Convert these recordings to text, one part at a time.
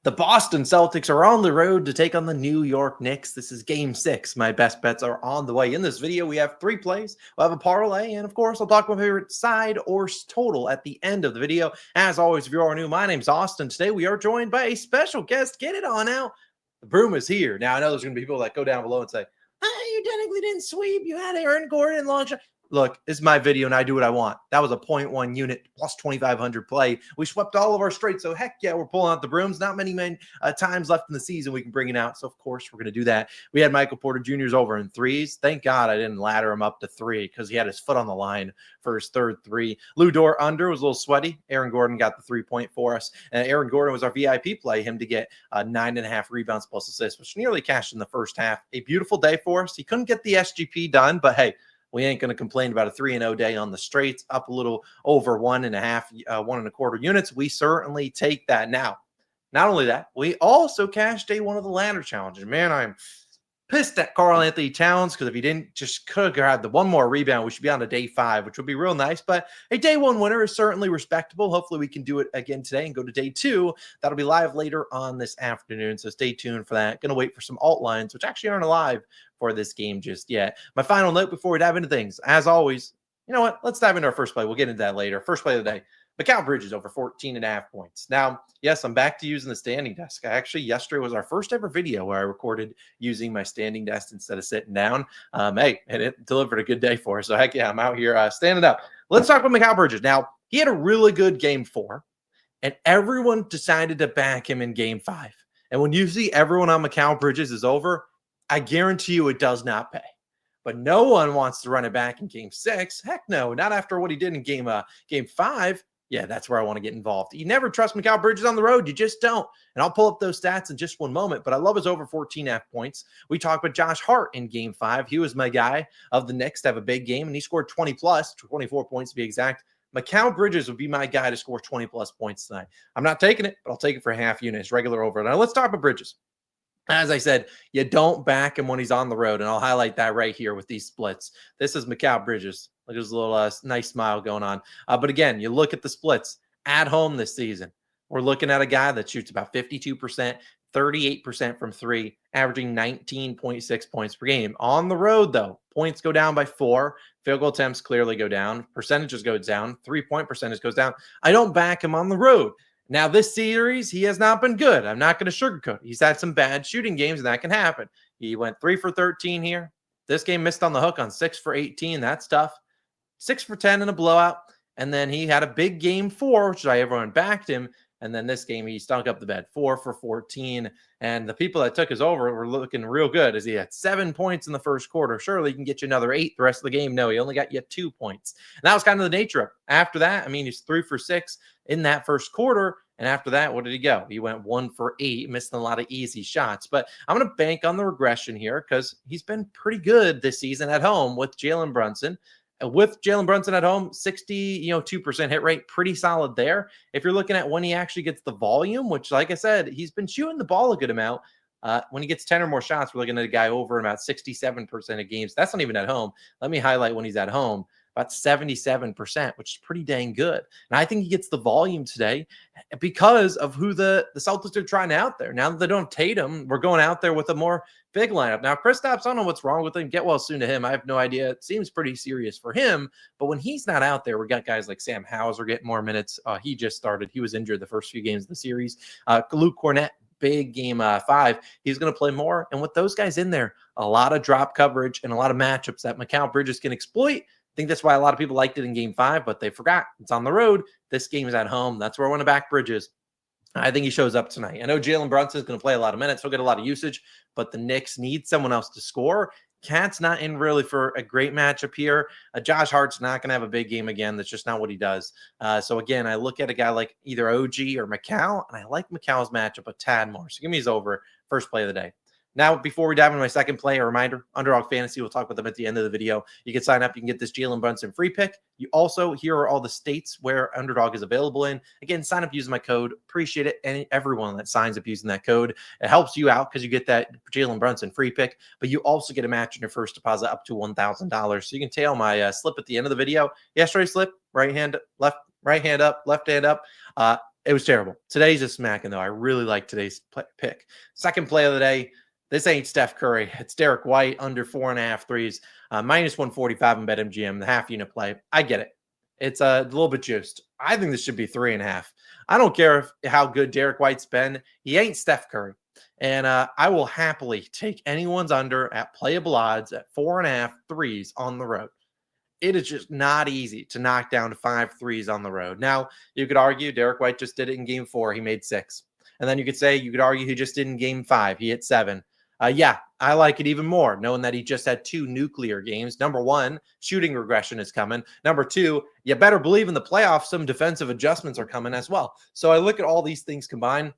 The Boston Celtics are on the road to take on the New York Knicks. This is game 6. My best bets are on the way. In this video, we have 3 plays. We'll have a parlay, and of course, I'll talk about my favorite side or total at the end of the video. As always, if you are new, my name's Austin. Today, we are joined by a special guest. Get it on out. The broom is here. Now, I know there's going to be people that go down below and say, you technically didn't sweep. You had Aaron Gordon long shot. Look, this is my video, and I do what I want. That was a 0.1 unit plus 2,500 play. We swept all of our straights, so heck yeah, we're pulling out the brooms. Not many times left in the season we can bring it out, so of course we're going to do that. We had Michael Porter Jr.'s over in threes. Thank God I didn't ladder him up to 3 because he had his foot on the line for his third 3. Lou Dort under was a little sweaty. Aaron Gordon got the 3-point for us, and Aaron Gordon was our VIP play, him to get 9.5 rebounds plus assists, which nearly cashed in the first half. A beautiful day for us. He couldn't get the SGP done, but hey, we ain't going to complain about a 3-0 day on the straights, up a little over 1.25 units. We certainly take that. Now, not only that, we also cashed day 1 of the ladder challenges. Man, I'm pissed at Carl Anthony Towns because if he didn't just could have grabbed the one more rebound, we should be on to day 5, which would be real nice. But a day 1 winner is certainly respectable. Hopefully we can do it again today and go to day 2. That'll be live later on this afternoon, so stay tuned for that. Going to wait for some alt lines, which actually aren't alive for this game just yet. My final note before we dive into things, as always, you know what? Let's dive into our first play. We'll get into that later. First play of the day. Mikal Bridges over 14.5 points. Now, yes, I'm back to using the standing desk. Yesterday was our first ever video where I recorded using my standing desk instead of sitting down. Hey, and it delivered a good day for us. So heck yeah, I'm out here standing up. Let's talk about Mikal Bridges. Now, he had a really good game 4, and everyone decided to back him in game 5. And when you see everyone on Mikal Bridges is over, I guarantee you it does not pay. But no one wants to run it back in game 6. Heck no, not after what he did in game 5. Yeah, that's where I want to get involved. You never trust Mikal Bridges on the road. You just don't. And I'll pull up those stats in just one moment, but I love his over 14.5 points. We talked about Josh Hart in game 5. He was my guy of the Knicks to have a big game, and he scored 20 plus, 24 points to be exact. Mikal Bridges would be my guy to score 20 plus points tonight. I'm not taking it, but I'll take it for a half unit. It's regular over. Now let's talk about Bridges. As I said, you don't back him when he's on the road, and I'll highlight that right here with these splits. This is Mikal Bridges. Look at his little nice smile going on. But again, you look at the splits at home this season. We're looking at a guy that shoots about 52%, 38% from 3, averaging 19.6 points per game. On the road, though, points go down by 4. Field goal attempts clearly go down. Percentages go down. 3-point percentage goes down. I don't back him on the road. Now, this series, he has not been good. I'm not going to sugarcoat it. He's had some bad shooting games, and that can happen. He went 3 for 13 here. This game missed on the hook on 6 for 18. That's tough. 6 for 10 in a blowout. And then he had a big game 4, which is why everyone backed him. And then this game, he stunk up the bed, 4 for 14. And the people that took his over were looking real good as he had 7 points in the first quarter. Surely he can get you another 8 the rest of the game. No, he only got you 2 points. And that was kind of the nature of it. After that, I mean, he's 3 for 6 in that first quarter. And after that, what did he go? He went 1 for 8, missing a lot of easy shots. But I'm going to bank on the regression here because he's been pretty good this season at home with Jalen Brunson. With Jalen Brunson at home, 2% hit rate, pretty solid there. If you're looking at when he actually gets the volume, which, like I said, he's been shooting the ball a good amount. When he gets 10 or more shots, we're looking at a guy over about 67% of games. That's not even at home. Let me highlight when he's at home. About 77%, which is pretty dang good. And I think he gets the volume today because of who the Celtics are trying out there. Now that they don't have Tatum, we're going out there with a more big lineup. Now, Kristaps, I don't know what's wrong with him. Get well soon to him. I have no idea. It seems pretty serious for him. But when he's not out there, we got guys like Sam Hauser getting more minutes. He just started. He was injured the first few games of the series. Luke Cornett, big game 5. He's going to play more. And with those guys in there, a lot of drop coverage and a lot of matchups that Mikal Bridges can exploit. I think that's why a lot of people liked it in game 5, but they forgot it's on the road. This game is at home. That's where I want to back Bridges. I think he shows up tonight. I know Jalen Brunson is going to play a lot of minutes. He'll get a lot of usage, but the Knicks need someone else to score. Cat's not in really for a great matchup here. Josh Hart's not going to have a big game again. That's just not what he does. So again, I look at a guy like either OG or Mikal, and I like Mikal's matchup a tad more. So give me his over. First play of the day. Now, before we dive into my second play, a reminder, Underdog Fantasy, we'll talk about them at the end of the video. You can sign up. You can get this Jalen Brunson free pick. You also, here are all the states where Underdog is available in. Again, sign up using my code. Appreciate it. And everyone that signs up using that code, it helps you out because you get that Jalen Brunson free pick, but you also get a match in your first deposit up to $1,000. So you can tail my slip at the end of the video. Yesterday's slip, right hand up, left hand up. It was terrible. Today's just smacking, though. I really like today's pick. Second play of the day. This ain't Steph Curry. It's Derek White under 4.5 threes, minus 145 in BetMGM, the half unit play. I get it. It's a little bit juiced. I think this should be 3.5. I don't care how good Derek White's been. He ain't Steph Curry. And I will happily take anyone's under at playable odds at 4.5 threes on the road. It is just not easy to knock down 5 threes on the road. Now, you could argue Derek White just did it in game 4. He made 6. And then you could argue he just did in game 5. He hit 7. Yeah, I like it even more, knowing that he just had 2 nuclear games. Number 1, shooting regression is coming. Number 2, you better believe in the playoffs, some defensive adjustments are coming as well. So I look at all these things combined.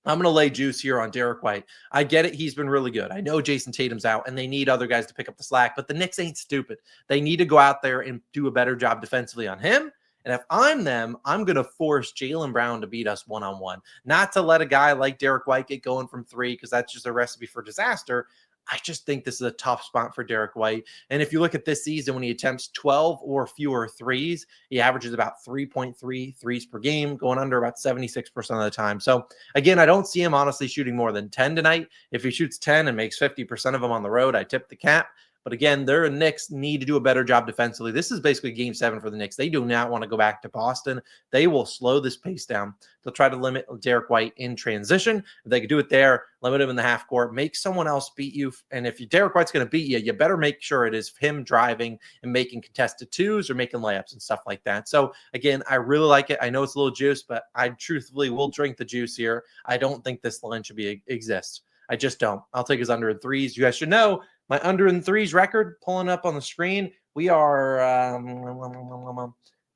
I'm going to lay juice here on Derek White. I get it. He's been really good. I know Jason Tatum's out and they need other guys to pick up the slack, but the Knicks ain't stupid. They need to go out there and do a better job defensively on him. And if I'm them, I'm going to force Jaylen Brown to beat us one-on-one, not to let a guy like Derek White get going from 3 because that's just a recipe for disaster. I just think this is a tough spot for Derek White. And if you look at this season, when he attempts 12 or fewer threes, he averages about 3.3 threes per game, going under about 76% of the time. So again, I don't see him honestly shooting more than 10 tonight. If he shoots 10 and makes 50% of them on the road, I tip the cap. But again, their Knicks need to do a better job defensively. This is basically game 7 for the Knicks. They do not want to go back to Boston. They will slow this pace down. They'll try to limit Derek White in transition. If they could do it there, limit him in the half court, make someone else beat you. And if Derek White's going to beat you, you better make sure it is him driving and making contested 2s or making layups and stuff like that. So again, I really like it. I know it's a little juice, but I truthfully will drink the juice here. I don't think this line should exist. I just don't. I'll take his under in 3s. You guys should know my under in 3s record pulling up on the screen. We are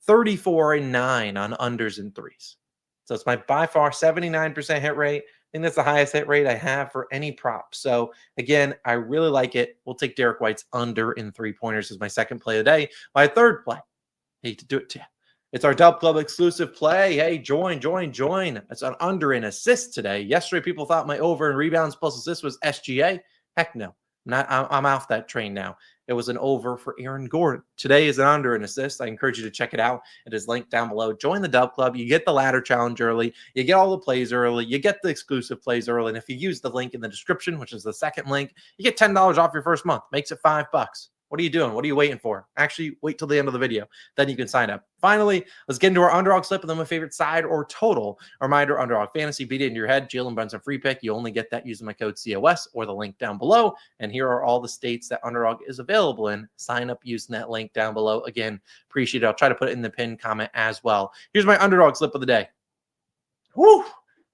34-9 on unders in 3s. So it's my by far 79% hit rate. I think that's the highest hit rate I have for any prop. So again, I really like it. We'll take Derek White's under in 3-pointers as my second play of the day. My third play. Hate to do it to you. It's our Dub Club exclusive play. Hey, join. It's an under in assists today. Yesterday, people thought my over in rebounds plus assists was SGA. Heck no. I'm off that train now. It was an over for Aaron Gordon. Today is an under in assists. I encourage you to check it out. It is linked down below. Join the Dub Club. You get the ladder challenge early. You get all the plays early. You get the exclusive plays early. And if you use the link in the description, which is the second link, you get $10 off your first month. Makes it $5. What are you doing? What are you waiting for? Actually, wait till the end of the video. Then you can sign up. Finally, let's get into our underdog slip and then my favorite side or total. A reminder, underdog fantasy, beat it into your head. Jalen Brunson free pick. You only get that using my code COS or the link down below. And here are all the states that underdog is available in. Sign up using that link down below. Again, appreciate it. I'll try to put it in the pinned comment as well. Here's my underdog slip of the day. Woo!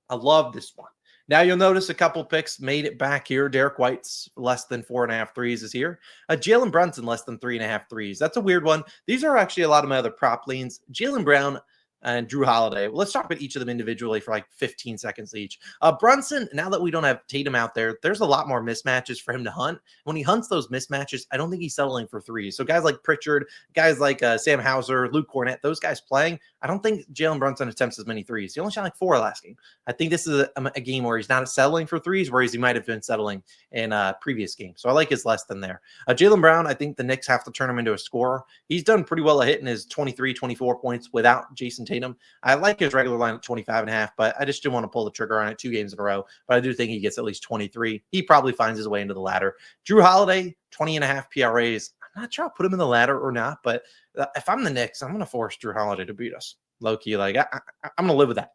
I love this one. Now you'll notice a couple picks made it back here. Derek White's less than 4.5 threes is here. Jalen Brunson less than 3.5 threes. That's a weird one. These are actually a lot of my other prop leans. Jalen Brown and Drew Holiday. Well, let's talk about each of them individually for like 15 seconds each. Brunson, now that we don't have Tatum out there, there's a lot more mismatches for him to hunt. When he hunts those mismatches, I don't think he's settling for threes. So guys like Pritchard, guys like Sam Hauser, Luke Cornett, those guys playing, I don't think Jalen Brunson attempts as many threes. He only shot like 4 last game. I think this is a game where he's not settling for threes, whereas he might have been settling in previous games. So I like his less than there. Jalen Brown, I think the Knicks have to turn him into a scorer. He's done pretty well at hitting his 23, 24 points without Jason Tatum. I like his regular line at 25.5, but I just didn't want to pull the trigger on it 2 games in a row. But I do think he gets at least 23. He probably finds his way into the ladder. Drew Holiday, 20.5 PRAs. I'm not sure I'll put him in the ladder or not, but if I'm the Knicks, I'm going to force Drew Holiday to beat us. Low-key, like I'm going to live with that.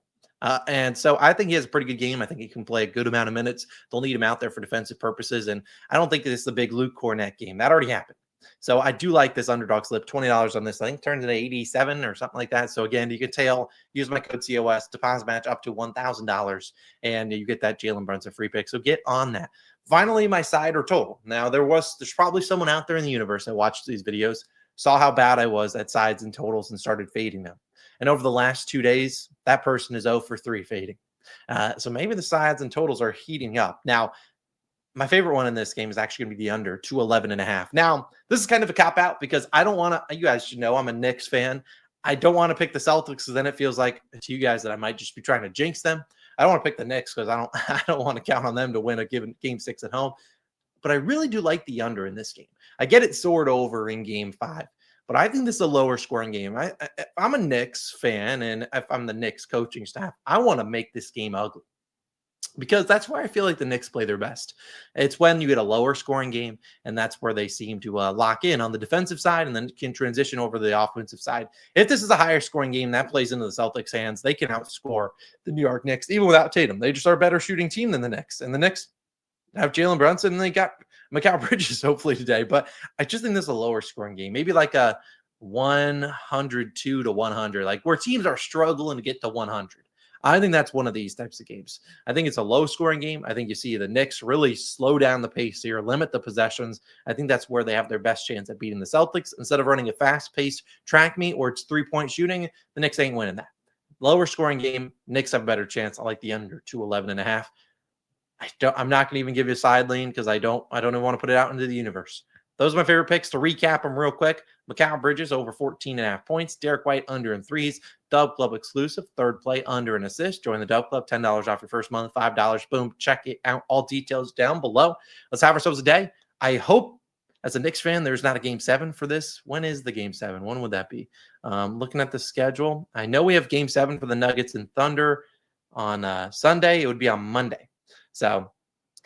And so I think he has a pretty good game. I think he can play a good amount of minutes. They'll need him out there for defensive purposes. And I don't think this is the big Luke Cornett game. That already happened. So I do like this underdog slip. $20 on this. I think turns into 87 or something like that. So again, you can use my code COS, deposit match up to $1,000, and you get that Jalen Brunson free pick. So get on that. Finally, my side or total. Now there's probably someone out there in the universe that watched these videos, saw how bad I was at sides and totals and started fading them. And over the last 2 days, that person is 0 for 3 fading. So maybe the sides and totals are heating up. Now, my favorite one in this game is actually going to be the under 211.5. Now, this is kind of a cop out because I don't want to, you guys should know I'm a Knicks fan. I don't want to pick the Celtics because then it feels like to you guys that I might just be trying to jinx them. I don't want to pick the Knicks because I don't want to count on them to win a given game 6 at home. But I really do like the under in this game. I get it soared over in game 5. but I think this is a lower scoring game. If I'm a Knicks fan and if I'm the Knicks coaching staff, I want to make this game ugly because that's where I feel like the Knicks play their best. It's when you get a lower scoring game, and that's where they seem to lock in on the defensive side and then can transition over to the offensive side. If this is a higher scoring game, that plays into the Celtics' hands. They can outscore the New York Knicks even without Tatum. They just are a better shooting team than the Knicks, and the Knicks have Jalen Brunson, and they got Mikal Bridges hopefully today. But I just think this is a lower scoring game, maybe like a 102 to 100, like where teams are struggling to get to 100. I think that's one of these types of games. I think it's a low scoring game. I think you see the Knicks really slow down the pace here, limit the possessions. I think that's where they have their best chance at beating the Celtics. Instead of running a fast paced track meet where it's 3-point shooting, the Knicks ain't winning that. Lower scoring game, Knicks have a better chance. I like the under 211.5. I'm not going to even give you a side lean because I don't even want to put it out into the universe. Those are my favorite picks. To recap them real quick: Mikal Bridges over 14.5 points, Derek White under in threes, Dub Club exclusive, third play under an assist. Join the Dub Club, $10 off your first month, $5. Boom, check it out. All details down below. Let's have ourselves a day. I hope, as a Knicks fan, there's not a game 7 for this. When is the game 7? When would that be? Looking at the schedule, I know we have game 7 for the Nuggets and Thunder on Sunday. It would be on Monday. So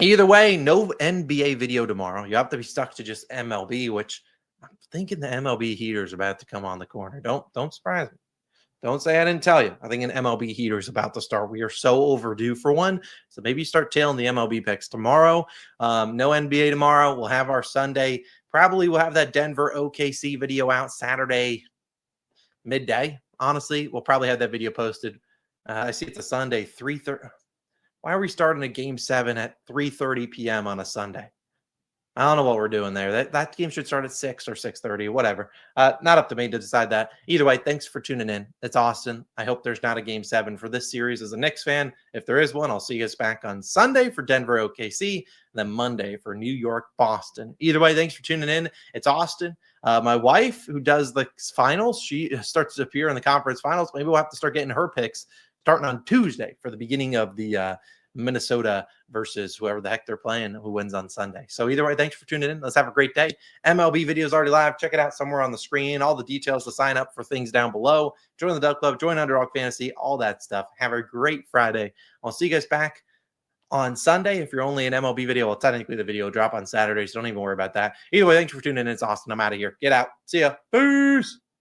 either way, no NBA video tomorrow. You have to be stuck to just MLB, which I'm thinking the MLB heater is about to come on the corner. Don't surprise me. Don't say I didn't tell you. I think an MLB heater is about to start. We are so overdue for one. So maybe start tailing the MLB picks tomorrow. No NBA tomorrow. We'll have our Sunday. Probably we'll have that Denver OKC video out Saturday midday. Honestly, we'll probably have that video posted. I see it's a Sunday, 3:30. Why are we starting a game 7 at 3:30 p.m. on a Sunday? I don't know what we're doing there. That game should start at 6 or 6:30, whatever. Not up to me to decide that. Either way, thanks for tuning in. It's Austin. I hope there's not a game 7 for this series as a Knicks fan. If there is one, I'll see you guys back on Sunday for Denver OKC, and then Monday for New York Boston. Either way, thanks for tuning in. It's Austin. My wife, who does the finals, she starts to appear in the conference finals. Maybe we'll have to start getting her picks starting on Tuesday for the beginning of the Minnesota versus whoever the heck they're playing, who wins on Sunday. So either way, thanks for tuning in. Let's have a great day. MLB video is already live. Check it out somewhere on the screen. All the details to sign up for things down below. Join the Duck Club, join Underdog Fantasy, all that stuff. Have a great Friday. I'll see you guys back on Sunday. If you're only an MLB video, well, technically the video will drop on Saturday, so don't even worry about that. Either way, thanks for tuning in. It's Austin. I'm out of here. Get out. See ya. Peace.